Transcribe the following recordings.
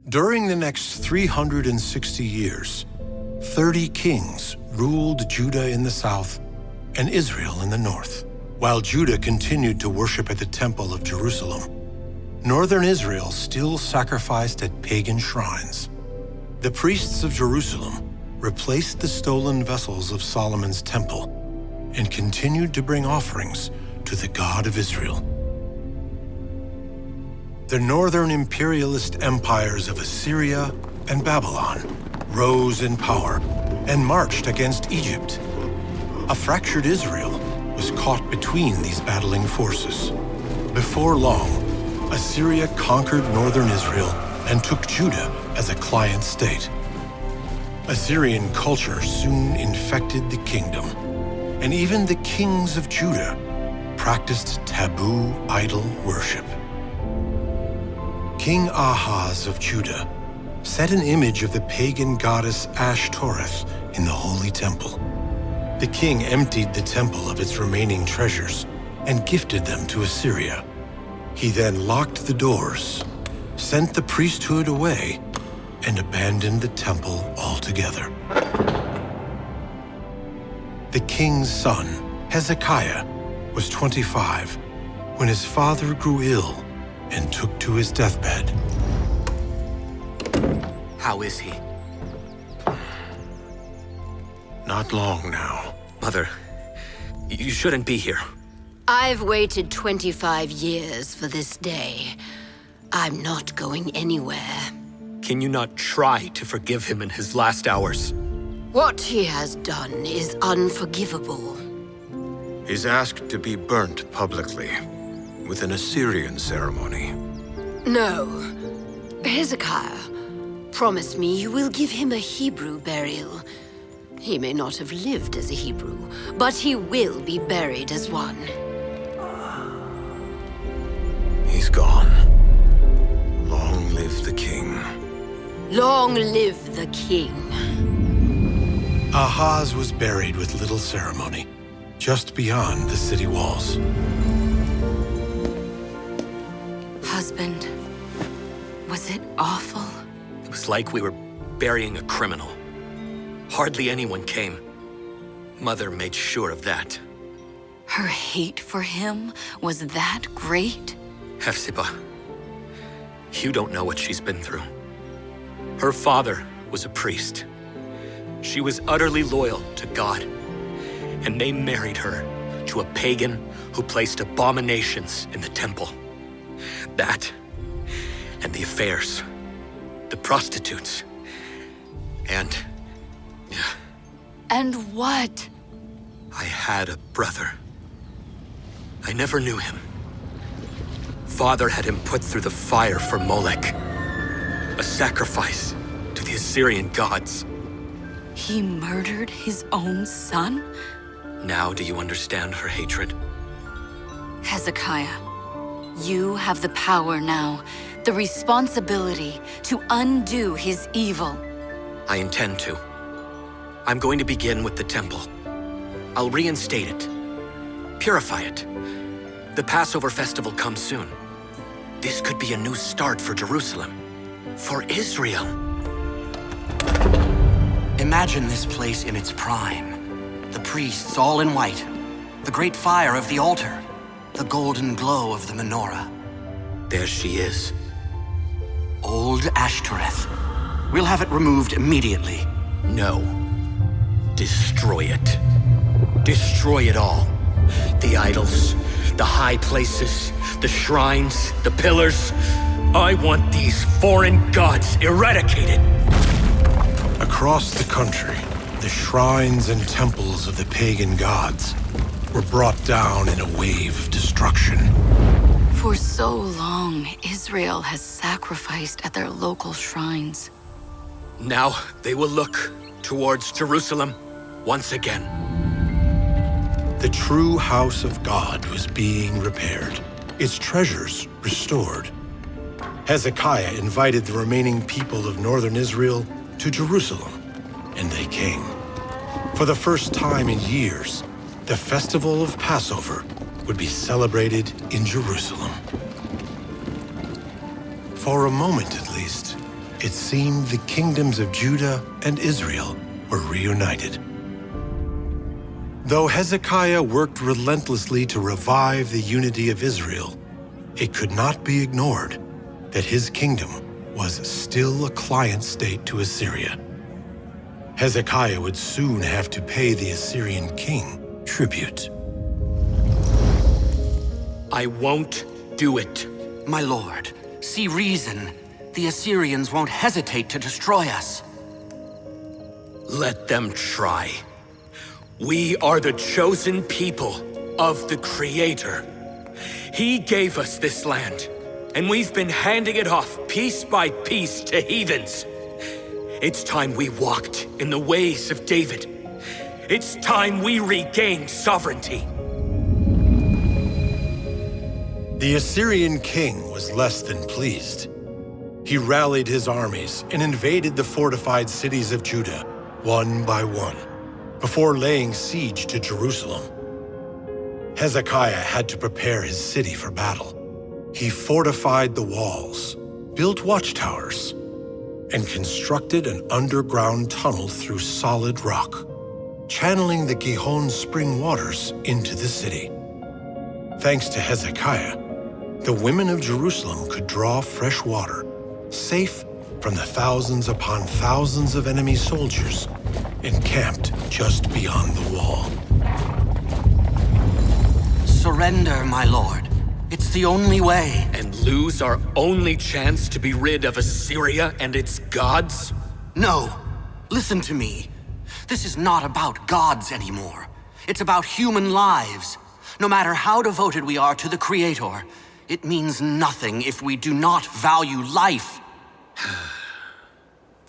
During the next 360 years, 30 kings ruled Judah in the south and Israel in the north. While Judah continued to worship at the Temple of Jerusalem, northern Israel still sacrificed at pagan shrines. The priests of Jerusalem replaced the stolen vessels of Solomon's temple and continued to bring offerings to the God of Israel. The northern imperialist empires of Assyria and Babylon rose in power and marched against Egypt. A fractured Israel was caught between these battling forces. Before long, Assyria conquered northern Israel and took Judah as a client state. Assyrian culture soon infected the kingdom, and even the kings of Judah practiced taboo idol worship. King Ahaz of Judah set an image of the pagan goddess Ashtoreth in the holy temple. The king emptied the temple of its remaining treasures and gifted them to Assyria. He then locked the doors, sent the priesthood away, and abandoned the temple altogether. The king's son, Hezekiah, was 25 when his father grew ill and took to his deathbed. How is he? Not long now. Mother, you shouldn't be here. I've waited 25 years for this day. I'm not going anywhere. Can you not try to forgive him in his last hours? What he has done is unforgivable. He's asked to be burnt publicly, with an Assyrian ceremony. No. Hezekiah, promise me you will give him a Hebrew burial. He may not have lived as a Hebrew, but he will be buried as one. He's gone. Long live the king. Long live the king. Ahaz was buried with little ceremony, just beyond the city walls. Husband, was it awful? It was like we were burying a criminal. Hardly anyone came. Mother made sure of that. Her hate for him was that great? Hephzibah, you don't know what she's been through. Her father was a priest. She was utterly loyal to God, and they married her to a pagan who placed abominations in the temple. That, and the affairs, the prostitutes, and... And what? I had a brother. I never knew him. Father had him put through the fire for Molech, a sacrifice to the Assyrian gods. He murdered his own son? Now do you understand her hatred? Hezekiah, you have the power now, the responsibility to undo his evil. I intend to. I'm going to begin with the temple. I'll reinstate it, purify it. The Passover festival comes soon. This could be a new start for Jerusalem, for Israel. Imagine this place in its prime. The priests all in white, the great fire of the altar, the golden glow of the menorah. There she is. Old Ashtoreth. We'll have it removed immediately. No. Destroy it. Destroy it all. The idols, the high places, the shrines, the pillars. I want these foreign gods eradicated. Across the country, the shrines and temples of the pagan gods were brought down in a wave of destruction. For so long, Israel has sacrificed at their local shrines. Now they will look towards Jerusalem once again. The true house of God was being repaired, its treasures restored. Hezekiah invited the remaining people of northern Israel to Jerusalem, and they came. For the first time in years, the festival of Passover would be celebrated in Jerusalem. For a moment at least, it seemed the kingdoms of Judah and Israel were reunited. Though Hezekiah worked relentlessly to revive the unity of Israel, it could not be ignored that his kingdom was still a client state to Assyria. Hezekiah would soon have to pay the Assyrian king tribute. I won't do it. My lord, see reason. The Assyrians won't hesitate to destroy us. Let them try. We are the chosen people of the Creator. He gave us this land, and we've been handing it off piece by piece to heathens. It's time we walked in the ways of David. It's time we regained sovereignty. The Assyrian king was less than pleased. He rallied his armies and invaded the fortified cities of Judah, one by one, before laying siege to Jerusalem. Hezekiah had to prepare his city for battle. He fortified the walls, built watchtowers, and constructed an underground tunnel through solid rock, channeling the Gihon spring waters into the city. Thanks to Hezekiah, the women of Jerusalem could draw fresh water, safe from the thousands upon thousands of enemy soldiers encamped just beyond the wall. Surrender, my lord. It's the only way. And lose our only chance to be rid of Assyria and its gods? No. Listen to me. This is not about gods anymore. It's about human lives. No matter how devoted we are to the Creator, it means nothing if we do not value life.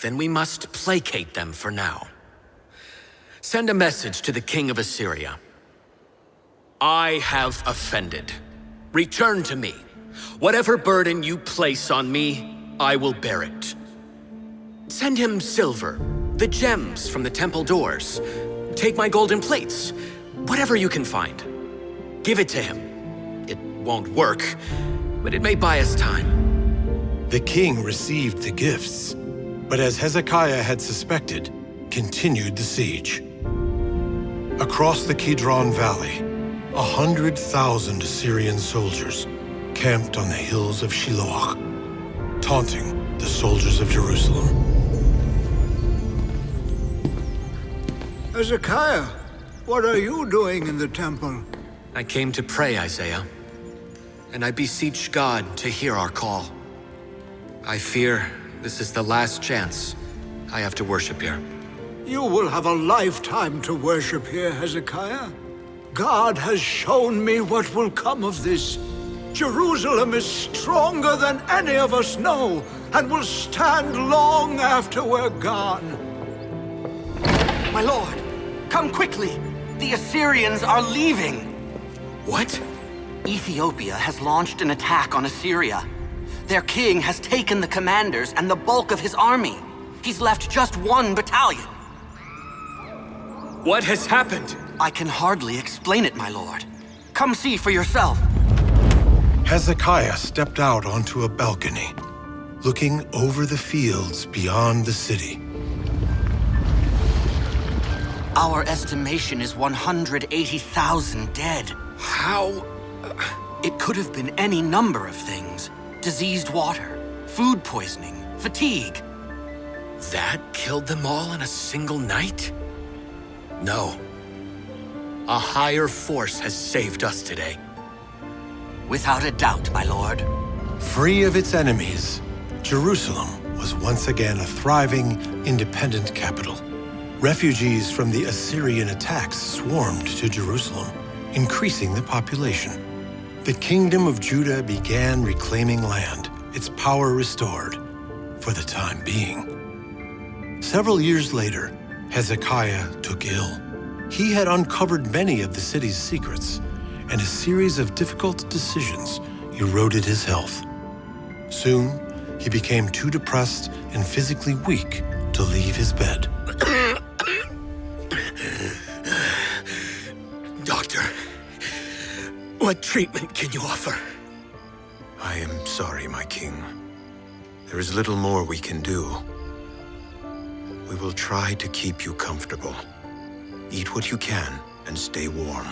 Then we must placate them for now. Send a message to the king of Assyria. I have offended. Return to me. Whatever burden you place on me, I will bear it. Send him silver, the gems from the temple doors. Take my golden plates, whatever you can find. Give it to him. It won't work, but it may buy us time. The king received the gifts, but as Hezekiah had suspected, continued the siege. Across the Kidron Valley, 100,000 Assyrian soldiers camped on the hills of Shiloah, taunting the soldiers of Jerusalem. Hezekiah, what are you doing in the temple? I came to pray, Isaiah, and I beseech God to hear our call. I fear this is the last chance I have to worship here. You will have a lifetime to worship here, Hezekiah. God has shown me what will come of this. Jerusalem is stronger than any of us know, and will stand long after we're gone. My lord, come quickly. The Assyrians are leaving. What? Ethiopia has launched an attack on Assyria. Their king has taken the commanders and the bulk of his army. He's left just one battalion. What has happened? I can hardly explain it, my lord. Come see for yourself. Hezekiah stepped out onto a balcony, looking over the fields beyond the city. Our estimation is 180,000 dead. How? It could have been any number of things. Diseased water, food poisoning, fatigue. That killed them all in a single night? No. A higher force has saved us today. Without a doubt, my lord. Free of its enemies, Jerusalem was once again a thriving, independent capital. Refugees from the Assyrian attacks swarmed to Jerusalem, increasing the population. The kingdom of Judah began reclaiming land, its power restored, for the time being. Several years later, Hezekiah took ill. He had uncovered many of the city's secrets, and a series of difficult decisions eroded his health. Soon, he became too depressed and physically weak to leave his bed. Doctor, what treatment can you offer? I am sorry, my king. There is little more we can do. We will try to keep you comfortable. Eat what you can and stay warm.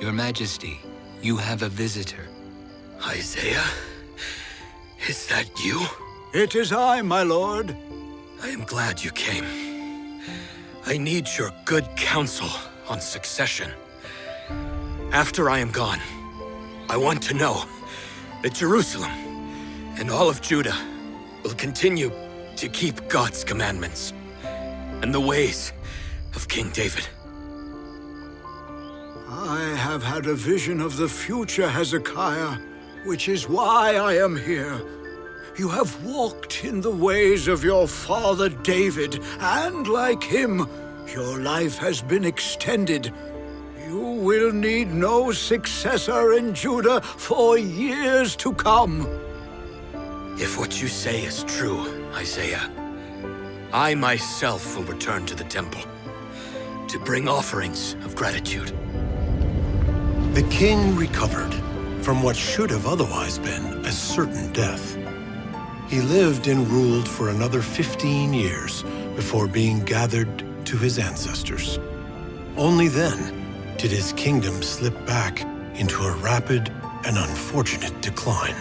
Your Majesty, you have a visitor. Isaiah? Is that you? It is I, my lord. I am glad you came. I need your good counsel on succession. After I am gone, I want to know that Jerusalem and all of Judah will continue to keep God's commandments and the ways of King David. I have had a vision of the future, Hezekiah, which is why I am here. You have walked in the ways of your father David, and like him, your life has been extended. You will need no successor in Judah for years to come. If what you say is true, Isaiah, I myself will return to the temple to bring offerings of gratitude. The king recovered from what should have otherwise been a certain death. He lived and ruled for another 15 years before being gathered to his ancestors. Only then did his kingdom slip back into a rapid and unfortunate decline.